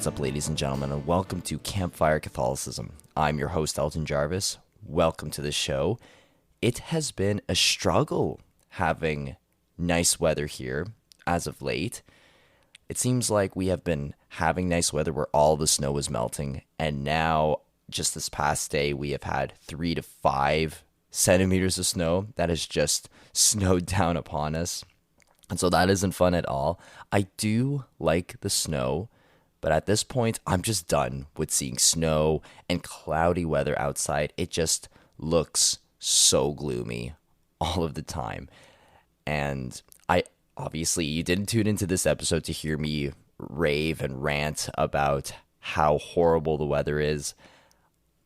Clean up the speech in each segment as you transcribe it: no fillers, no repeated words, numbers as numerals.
What's up, ladies and gentlemen, and welcome to Campfire Catholicism. I'm your host, Elton Jarvis. Welcome to the show. It has been a struggle having nice weather here as of late. It seems like we have been having nice weather where all the snow is melting, and now, just this past day, we have had 3 to 5 centimeters of snow that has just snowed down upon us. And so that isn't fun at all. I do like the snow, but at this point, I'm just done with seeing snow and cloudy weather outside. It just looks so gloomy all of the time. And obviously, you didn't tune into this episode to hear me rave and rant about how horrible the weather is.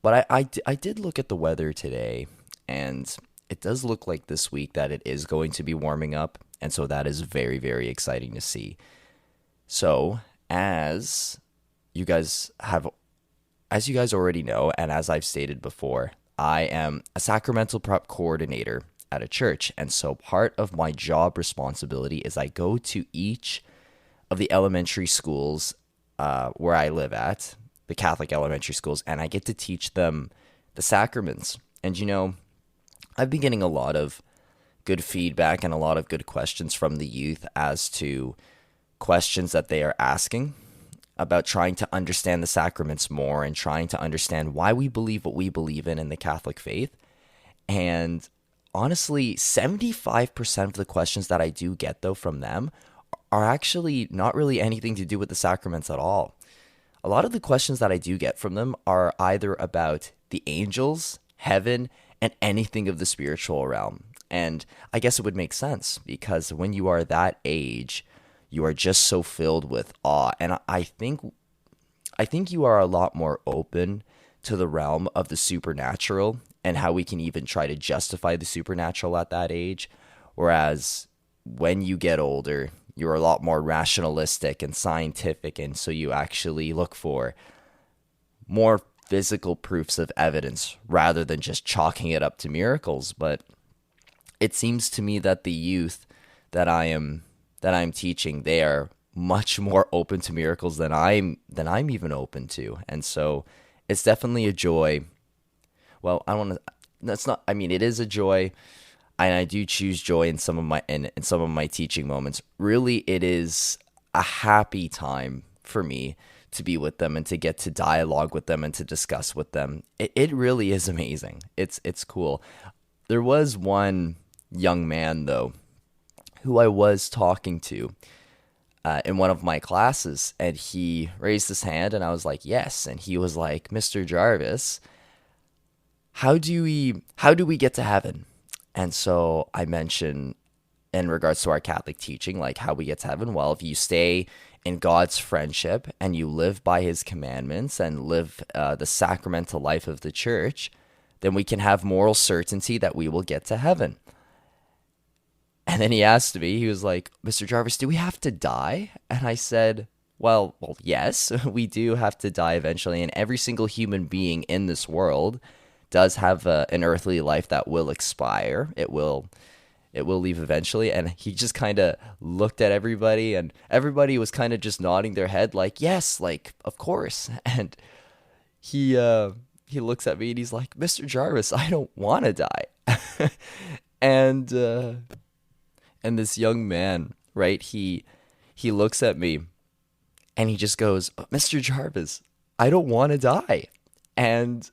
But I did look at the weather today, and it does look like this week that it is going to be warming up. And so that is very, very exciting to see. So as you guys already know, and as I've stated before, I am a sacramental prep coordinator at a church. And so part of my job responsibility is I go to each of the elementary schools where I live at, the Catholic elementary schools, and I get to teach them the sacraments. And, I've been getting a lot of good feedback and a lot of good questions from the youth as to questions that they are asking about trying to understand the sacraments more and trying to understand why we believe what we believe in the Catholic faith. And honestly, 75% of the questions that I do get, though, from them are actually not really anything to do with the sacraments at all. A lot of the questions that I do get from them are either about the angels, heaven, and anything of the spiritual realm. And I guess it would make sense because when you are that age, you are just so filled with awe. And I think you are a lot more open to the realm of the supernatural and how we can even try to justify the supernatural at that age. Whereas when you get older, you're a lot more rationalistic and scientific. And so you actually look for more physical proofs of evidence rather than just chalking it up to miracles. But it seems to me that the youth that I'm teaching, they are much more open to miracles than I'm even open to. And so it's definitely a joy. Well, it is a joy, and I do choose joy in some of my teaching moments. Really, it is a happy time for me to be with them and to get to dialogue with them and to discuss with them. It really is amazing. It's cool. There was one young man, though, who I was talking to in one of my classes, and he raised his hand, and I was like, yes. And he was like, Mr. Jarvis, how do we get to heaven? And so I mentioned in regards to our Catholic teaching, like how we get to heaven. Well, if you stay in God's friendship and you live by his commandments and live the sacramental life of the church, then we can have moral certainty that we will get to heaven. And then he asked me, he was like, Mr. Jarvis, do we have to die? And I said, well, yes, we do have to die eventually. And every single human being in this world does have an earthly life that will expire. It will leave eventually. And he just kind of looked at everybody, and everybody was kind of just nodding their head like, yes, like, of course. And he looks at me and he's like, Mr. Jarvis, I don't want to die. And this young man, right, he looks at me and he just goes, Mr. Jarvis, I don't want to die. And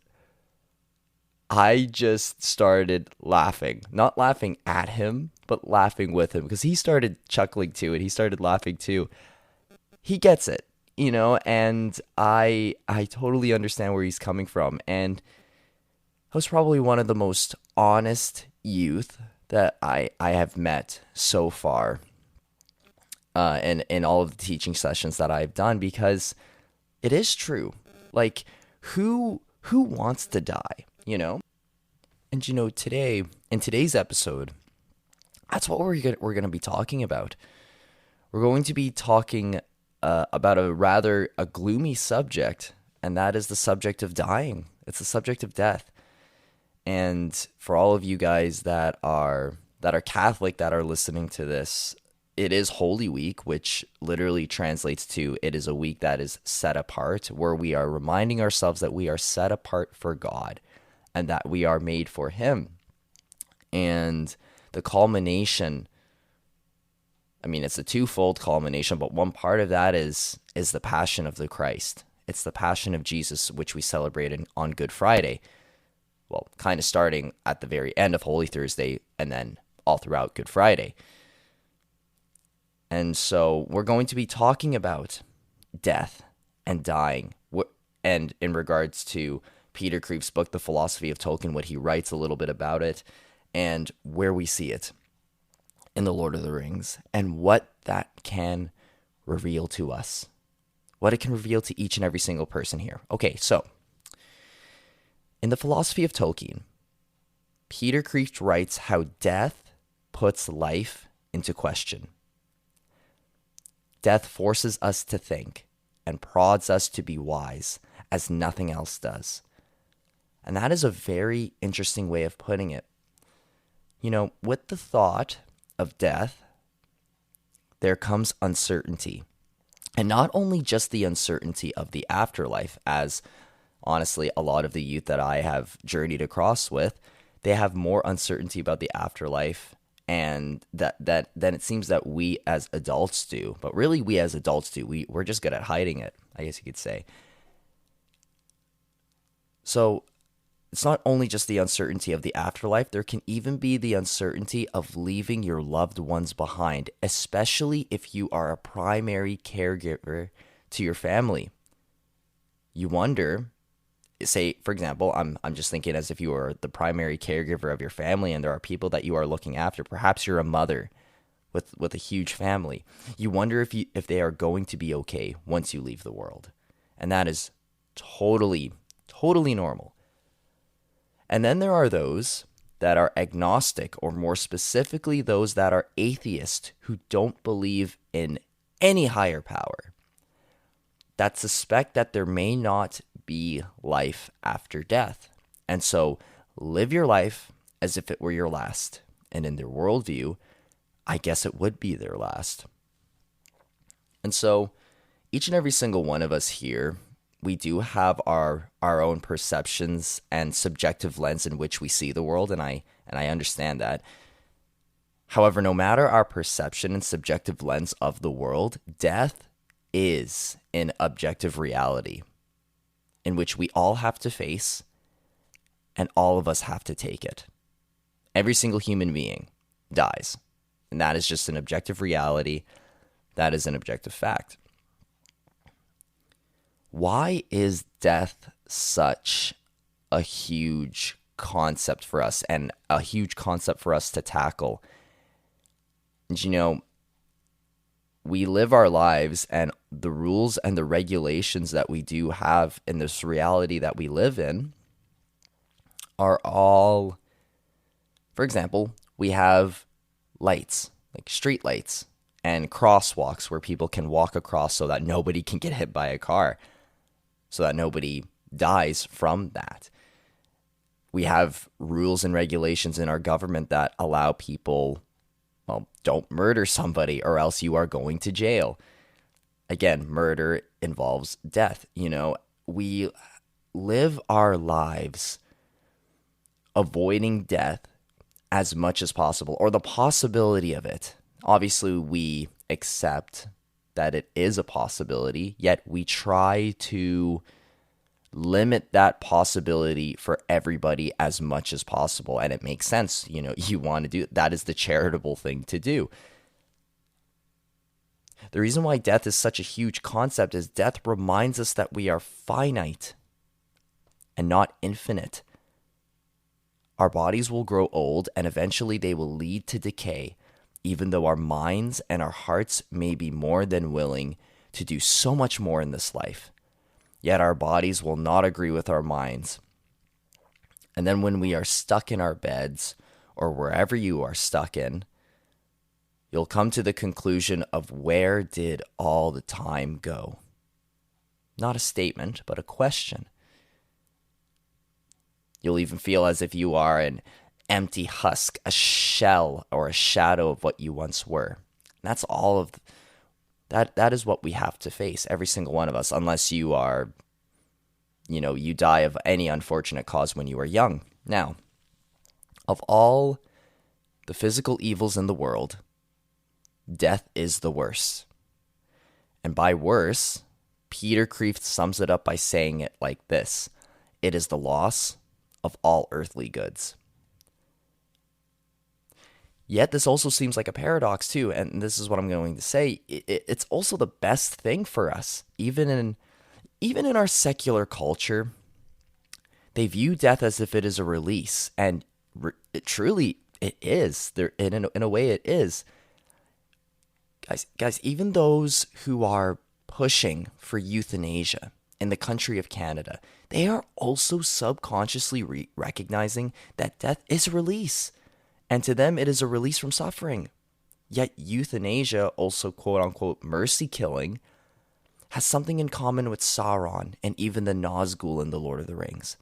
I just started laughing, not laughing at him, but laughing with him, because he started chuckling too, and he started laughing too. He gets it, and I totally understand where he's coming from. And I was probably one of the most honest youth that I have met so far in all of the teaching sessions that I've done, because it is true. Like, who wants to die, And today, in today's episode, that's what we're going to be talking about. We're going to be talking about a gloomy subject, and that is the subject of dying. It's the subject of death. And for all of you guys that are Catholic that are listening to this, it is Holy Week, which literally translates to it is a week that is set apart, where we are reminding ourselves that we are set apart for God and that we are made for Him. And the culmination, I mean, it's a twofold culmination, but one part of that is the passion of the Christ. It's the passion of Jesus, which we celebrate on Good Friday. Well, kind of starting at the very end of Holy Thursday and then all throughout Good Friday. And so we're going to be talking about death and dying. And in regards to Peter Kreeft's book, The Philosophy of Tolkien, what he writes a little bit about it and where we see it in The Lord of the Rings and what that can reveal to us, what it can reveal to each and every single person here. Okay, so in The Philosophy of Tolkien, Peter Kreeft writes how death puts life into question. Death forces us to think and prods us to be wise as nothing else does. And that is a very interesting way of putting it. You know, with the thought of death, there comes uncertainty. And not only just the uncertainty of the afterlife, as honestly, a lot of the youth that I have journeyed across with, they have more uncertainty about the afterlife and that then it seems that we as adults do. But really, we as adults do. We're just good at hiding it, I guess you could say. So it's not only just the uncertainty of the afterlife, there can even be the uncertainty of leaving your loved ones behind, especially if you are a primary caregiver to your family. You wonder, say, for example, I'm just thinking as if you are the primary caregiver of your family and there are people that you are looking after. Perhaps you're a mother with a huge family. You wonder if they are going to be okay once you leave the world. And that is totally normal. And then there are those that are agnostic, or more specifically, those that are atheist who don't believe in any higher power, that suspect that there may not be life after death. And so live your life as if it were your last. And in their worldview, I guess it would be their last. And so each and every single one of us here, we do have our own perceptions and subjective lens in which we see the world, and I understand that. However, no matter our perception and subjective lens of the world, death is an objective reality in which we all have to face, and all of us have to take it. Every single human being dies, and that is just an objective reality. That is an objective fact. Why is death such a huge concept for us and a huge concept for us to tackle? And you know, we live our lives, and the rules and the regulations that we do have in this reality that we live in are all, for example, we have lights, like street lights and crosswalks where people can walk across so that nobody can get hit by a car, so that nobody dies from that. We have rules and regulations in our government that allow people, well, don't murder somebody or else you are going to jail. Again, murder involves death. You know, we live our lives avoiding death as much as possible, or the possibility of it. Obviously, we accept that it is a possibility, yet we try to limit that possibility for everybody as much as possible. And it makes sense. You know, you want to do that is the charitable thing to do. The reason why death is such a huge concept is death reminds us that we are finite and not infinite. Our bodies will grow old and eventually they will lead to decay, even though our minds and our hearts may be more than willing to do so much more in this life. Yet our bodies will not agree with our minds. And then when we are stuck in our beds, or wherever you are stuck in, you'll come to the conclusion of where did all the time go? Not a statement, but a question. You'll even feel as if you are an empty husk, a shell or a shadow of what you once were. That's all of that. That is what we have to face, every single one of us, unless you are, you die of any unfortunate cause when you are young. Now, of all the physical evils in the world, death is the worst. And by worse, Peter Kreeft sums it up by saying it like this: it is the loss of all earthly goods. Yet this also seems like a paradox too, and this is what I'm going to say. It's also the best thing for us. Even in our secular culture, they view death as if it is a release, and truly it is. In a way, it is. Guys, even those who are pushing for euthanasia in the country of Canada, they are also subconsciously recognizing that death is a release. And to them, it is a release from suffering. Yet euthanasia, also quote unquote mercy killing, has something in common with Sauron and even the Nazgul in The Lord of the Rings.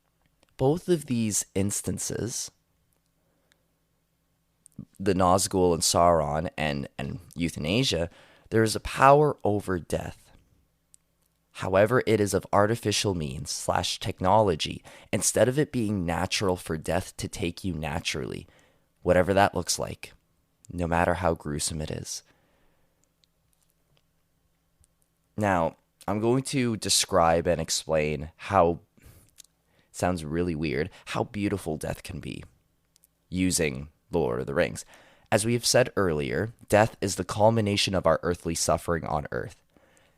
Both of these instances, the Nazgul and Sauron and euthanasia, there is a power over death. However, it is of artificial means / technology, instead of it being natural for death to take you naturally, whatever that looks like, no matter how gruesome it is. Now, I'm going to describe and explain how, it sounds really weird, how beautiful death can be using The Lord of the Rings. As we have said earlier, death is the culmination of our earthly suffering on earth.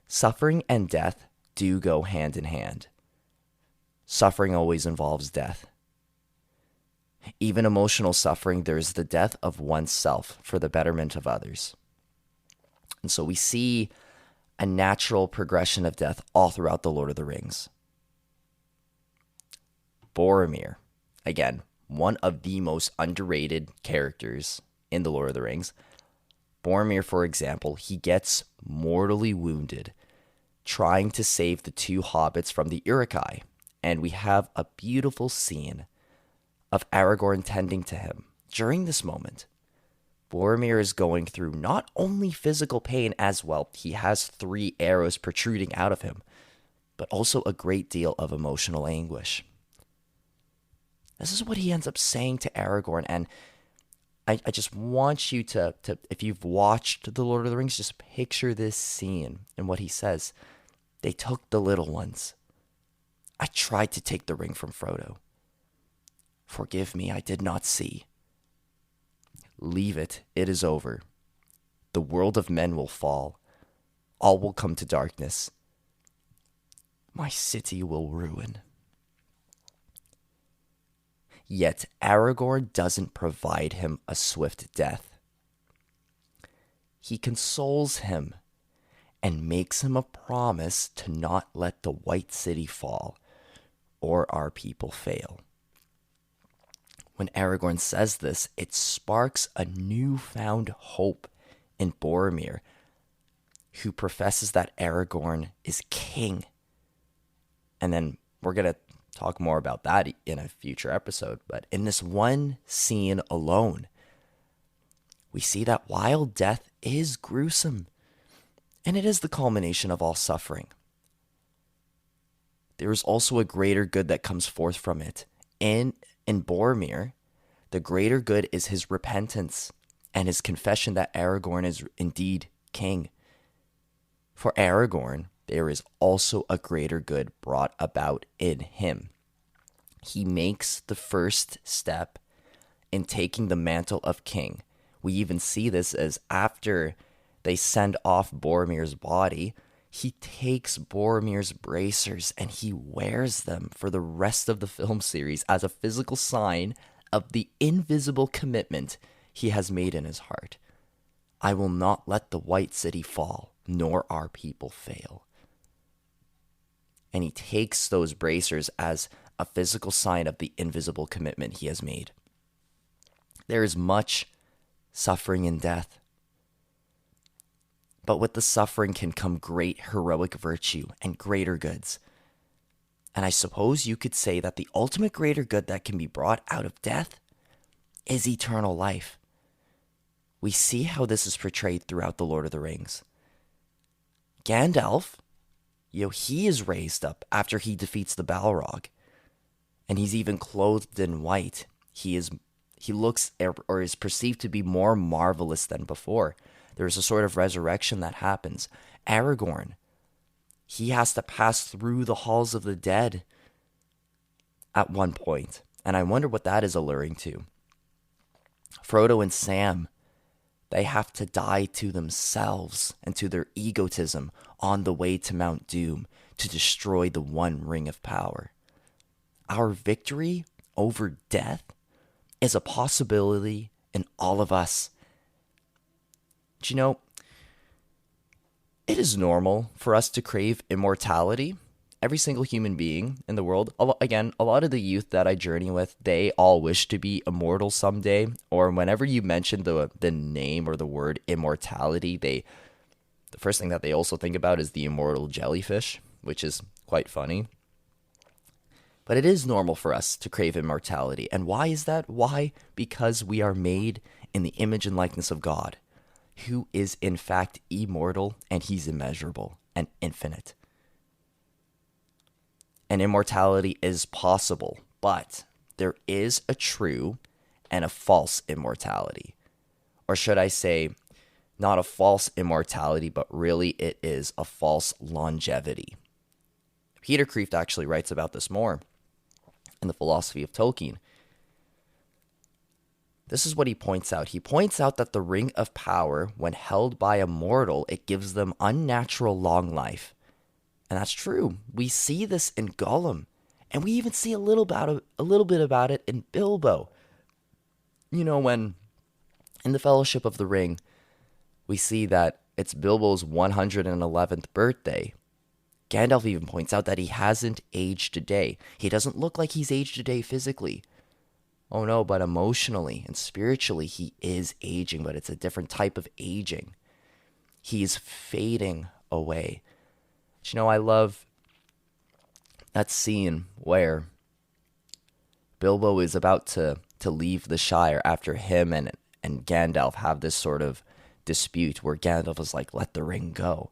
Suffering and death do go hand in hand. Suffering always involves death. Even emotional suffering, there is the death of oneself for the betterment of others. And so we see a natural progression of death all throughout The Lord of the Rings. Boromir, again, one of the most underrated characters in The Lord of the Rings. Boromir, for example, he gets mortally wounded trying to save the two hobbits from the Uruk-hai. And we have a beautiful scene of Aragorn tending to him. During this moment, Boromir is going through not only physical pain as well, he has 3 arrows protruding out of him, but also a great deal of emotional anguish. This is what he ends up saying to Aragorn, and I just want you to, if you've watched The Lord of the Rings, just picture this scene and what he says. They took the little ones. I tried to take the ring from Frodo. Forgive me, I did not see. Leave it, it is over. The world of men will fall. All will come to darkness. My city will ruin. Yet Aragorn doesn't provide him a swift death. He consoles him and makes him a promise to not let the White City fall or our people fail. When Aragorn says this, it sparks a newfound hope in Boromir, who professes that Aragorn is king. And then we're going to talk more about that in a future episode. But in this one scene alone, we see that while death is gruesome, and it is the culmination of all suffering, there is also a greater good that comes forth from it. In Boromir, the greater good is his repentance and his confession that Aragorn is indeed king. For Aragorn, there is also a greater good brought about in him. He makes the first step in taking the mantle of king. We even see this as after they send off Boromir's body, he takes Boromir's bracers and he wears them for the rest of the film series as a physical sign of the invisible commitment he has made in his heart. I will not let the White City fall, nor our people fail. And he takes those bracers as a physical sign of the invisible commitment he has made. There is much suffering and death. But with the suffering can come great heroic virtue and greater goods. And I suppose you could say that the ultimate greater good that can be brought out of death is eternal life. we see how this is portrayed throughout The Lord of the Rings. Gandalf, he is raised up after he defeats the Balrog. And he's even clothed in white. He looks or is perceived to be more marvelous than before. There's a sort of resurrection that happens. Aragorn, he has to pass through the halls of the dead at one point. And I wonder what that is alluring to. Frodo and Sam, they have to die to themselves and to their egotism on the way to Mount Doom to destroy the one ring of power. Our victory over death is a possibility in all of us. Do you know, it is normal for us to crave immortality. Every single human being in the world, again, a lot of the youth that I journey with, they all wish to be immortal someday. Or whenever you mention the name or the word immortality, the first thing that they also think about is the immortal jellyfish, which is quite funny. But it is normal for us to crave immortality. And why is that? Why? Because we are made in the image and likeness of God, who is in fact immortal, and he's immeasurable and infinite. And immortality is possible, but there is a true and a false immortality. Or should I say, not a false immortality, but really it is a false longevity. Peter Kreeft actually writes about this more in the philosophy of Tolkien. This is what he points out. He points out that the ring of power, when held by a mortal, it gives them unnatural long life. And that's true. We see this in Gollum, and we even see a little bit about it in Bilbo. When in the Fellowship of the Ring, we see that it's Bilbo's 111th birthday. Gandalf even points out that he hasn't aged a day. He doesn't look like he's aged a day physically. Oh no, but emotionally and spiritually he is aging, but it's a different type of aging. He's fading away. But I love that scene where Bilbo is about to leave the Shire after him and Gandalf have this sort of dispute where Gandalf is like, let the ring go.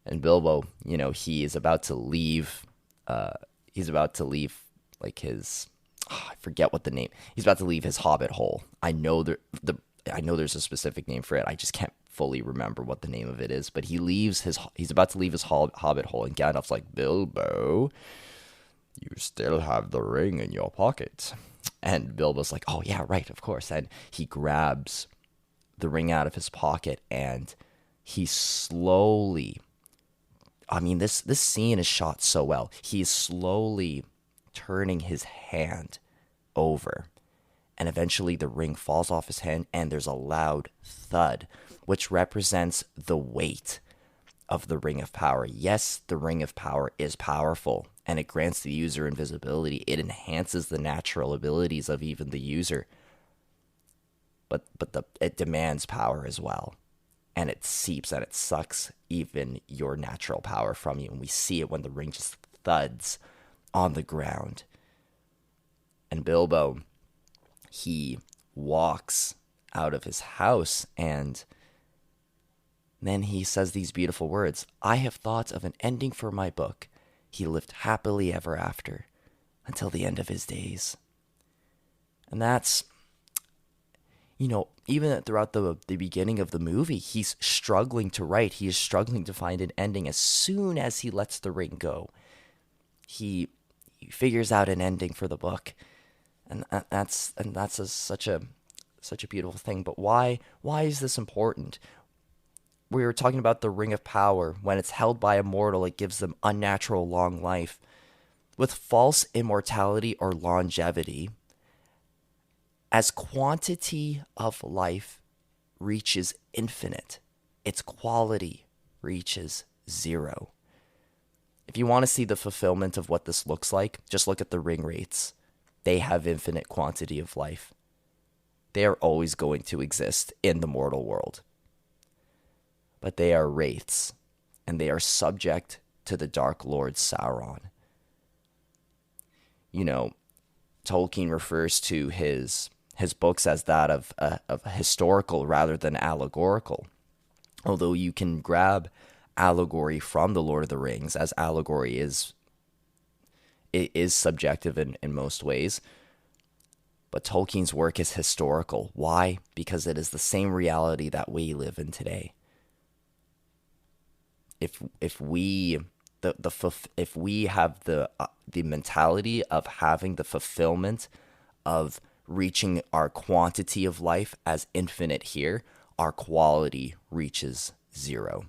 And Bilbo, he is about to leave. Like his, I forget what the name. He's about to leave his hobbit hole. I know there's a specific name for it. I just can't fully remember what the name of it is. But he's about to leave his hobbit hole, and Gandalf's like, Bilbo, you still have the ring in your pocket. And Bilbo's like, oh yeah, right, of course. And he grabs the ring out of his pocket, and he slowly, this scene is shot so well. He's slowly turning his hand over, and eventually the ring falls off his hand, and there's a loud thud, which represents the weight of the ring of power. Yes, the ring of power is powerful, and it grants the user invisibility. It enhances the natural abilities of even the user, but it demands power as well. And it seeps and it sucks even your natural power from you. And we see it when the ring just thuds on the ground. And Bilbo, he walks out of his house, and then he says these beautiful words, I have thought of an ending for my book. He lived happily ever after until the end of his days. And that's, even throughout the beginning of the movie, he's struggling to write. He is struggling to find an ending. As soon as he lets the ring go, he figures out an ending for the book, and that's such a beautiful thing. But why is this important? We were talking about the ring of power. When it's held by a mortal, it gives them unnatural long life. With false immortality or longevity, as quantity of life reaches infinite, its quality reaches zero. If you want to see the fulfillment of what this looks like, just look at the ring wraiths. They have infinite quantity of life. They are always going to exist in the mortal world. But they are wraiths, and they are subject to the Dark Lord Sauron. Tolkien refers to his his books as that of historical rather than allegorical. Although you can grab allegory from the Lord of the Rings, as allegory is subjective in most ways. But Tolkien's work is historical. Why? Because it is the same reality that we live in today. If we have the mentality of having the fulfillment of reaching our quantity of life as infinite here, our quality reaches zero.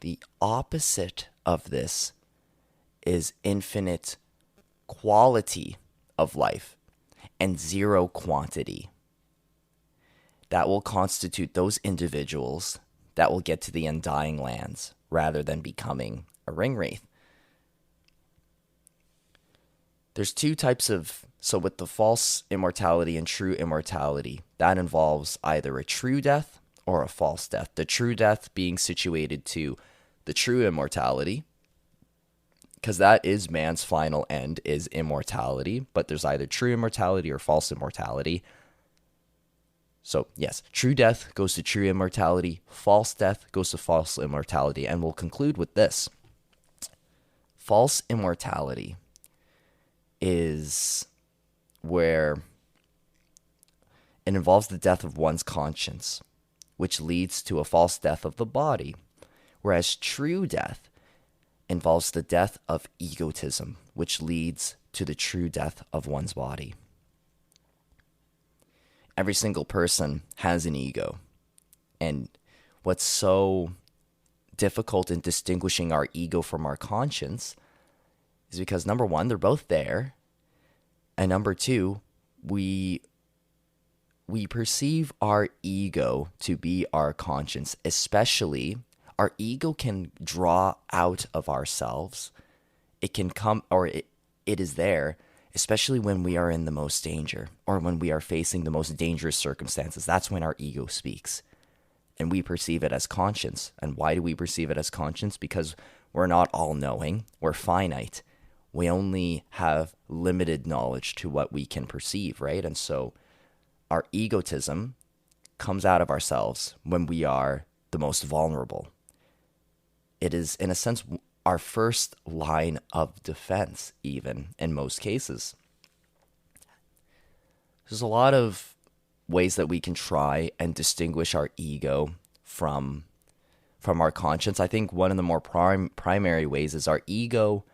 The opposite of this is infinite quality of life and zero quantity. That will constitute those individuals that will get to the undying lands rather than becoming a ringwraith. There's two types so with the false immortality and true immortality, that involves either a true death or a false death. The true death being situated to the true immortality, because that is man's final end, is immortality, but there's either true immortality or false immortality. So yes, true death goes to true immortality, false death goes to false immortality, and we'll conclude with this. False immortality is where it involves the death of one's conscience, which leads to a false death of the body, whereas true death involves the death of egotism, which leads to the true death of one's body. Every single person has an ego. And what's so difficult in distinguishing our ego from our conscience is because, number one, they're both there. And number two, we perceive our ego to be our conscience, especially our ego can draw out of ourselves. It can come, or it is there, especially when we are in the most danger or when we are facing the most dangerous circumstances. That's when our ego speaks. And we perceive it as conscience. And why do we perceive it as conscience? Because we're not all-knowing. We're finite. We only have limited knowledge to what we can perceive, right? And so our egotism comes out of ourselves when we are the most vulnerable. It is, in a sense, our first line of defense, even in most cases. There's a lot of ways that we can try and distinguish our ego from our conscience. I think one of the more primary ways is our ego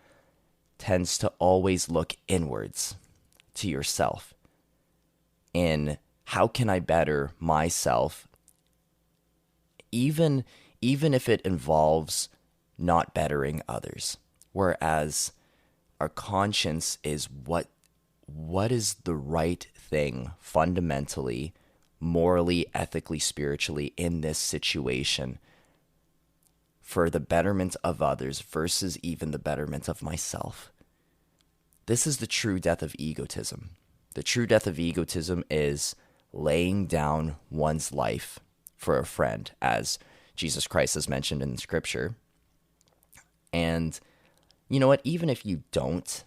tends to always look inwards to yourself. In how can I better myself, even if it involves not bettering others. Whereas our conscience is what is the right thing fundamentally, morally, ethically, spiritually in this situation for the betterment of others versus even the betterment of myself. This is the true death of egotism. The true death of egotism is laying down one's life for a friend, as Jesus Christ has mentioned in Scripture. And you know what? Even if you don't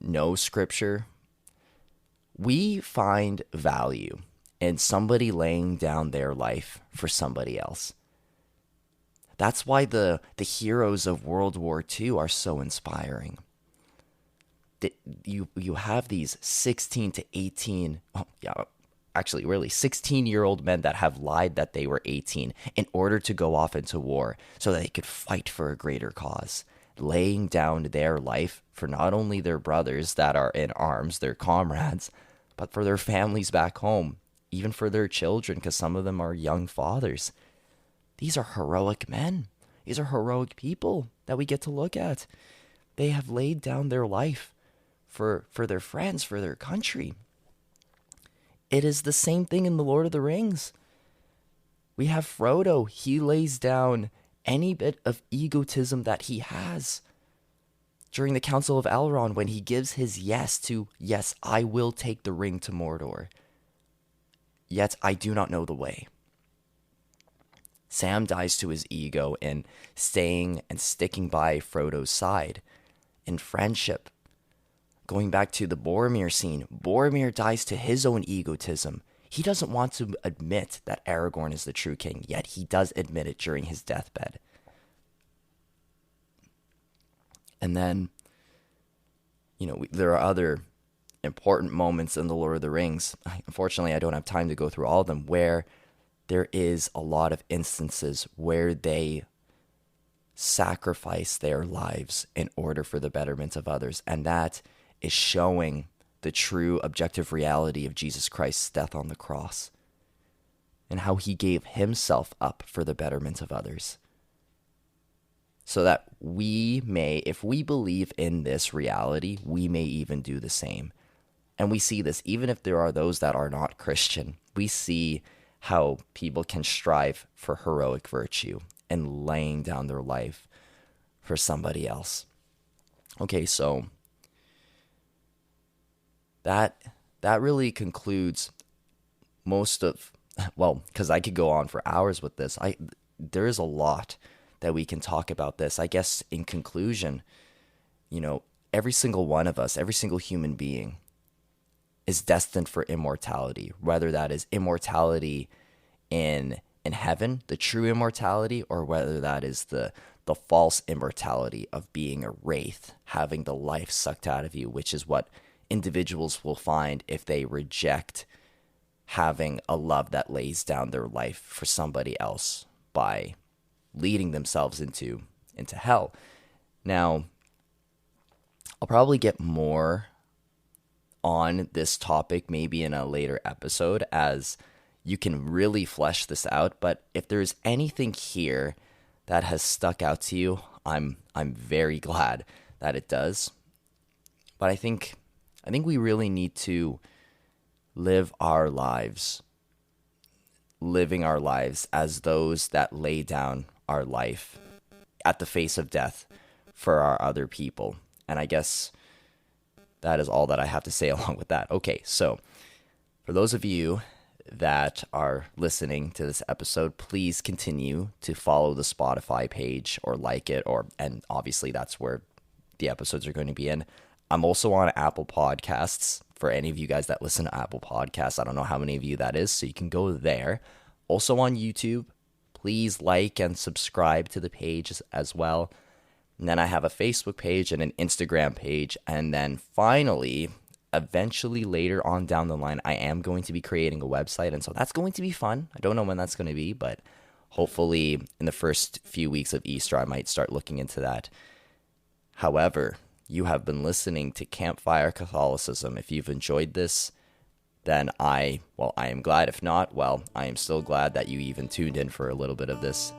know Scripture, we find value in somebody laying down their life for somebody else. That's why the heroes of World War II are so inspiring. You have these 16 to 18, actually really 16-year-old men that have lied that they were 18 in order to go off into war so that they could fight for a greater cause, laying down their life for not only their brothers that are in arms, their comrades, but for their families back home, even for their children, because some of them are young fathers. These are heroic men. These are heroic people that we get to look at. They have laid down their life for their friends, for their country. It is the same thing in The Lord of the Rings. We have Frodo. He lays down any bit of egotism that he has during the Council of Elrond when he gives his yes, I will take the ring to Mordor. Yet I do not know the way. Sam dies to his ego in staying and sticking by Frodo's side in friendship. Going back to the Boromir scene, Boromir dies to his own egotism. He doesn't want to admit that Aragorn is the true king, yet he does admit it during his deathbed. And then, there are other important moments in The Lord of the Rings. Unfortunately, I don't have time to go through all of them, where there is a lot of instances where they sacrifice their lives in order for the betterment of others. And that is showing the true objective reality of Jesus Christ's death on the cross and how he gave himself up for the betterment of others. So that we may, if we believe in this reality, we may even do the same. And we see this even if there are those that are not Christian. We see how people can strive for heroic virtue and laying down their life for somebody else. Okay, so that really concludes most of, because I could go on for hours with this. There is a lot that we can talk about this. I guess in conclusion, every single one of us, every single human being is destined for immortality, whether that is immortality in heaven, the true immortality, or whether that is the false immortality of being a wraith, having the life sucked out of you, which is what individuals will find if they reject having a love that lays down their life for somebody else by leading themselves into hell. Now, I'll probably get more on this topic maybe in a later episode as you can really flesh this out, but if there's anything here that has stuck out to you, I'm very glad that it does. But I think we really need to live our lives, living our lives as those that lay down our life at the face of death for our other people. And I guess that is all that I have to say along with that. Okay, so for those of you that are listening to this episode, please continue to follow the Spotify page or like it, and obviously that's where the episodes are going to be in. I'm also on Apple Podcasts for any of you guys that listen to Apple Podcasts. I don't know how many of you that is, so you can go there. Also on YouTube, please like and subscribe to the page as well. And then I have a Facebook page and an Instagram page. And then finally, eventually later on down the line, I am going to be creating a website. And so that's going to be fun. I don't know when that's going to be, but hopefully in the first few weeks of Easter, I might start looking into that. However, you have been listening to Campfire Catholicism. If you've enjoyed this, then I am glad. If not, I am still glad that you even tuned in for a little bit of this.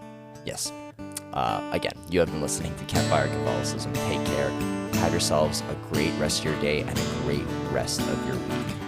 Yes. Again, you have been listening to Campfire Catholicism. Take care. Have yourselves a great rest of your day and a great rest of your week.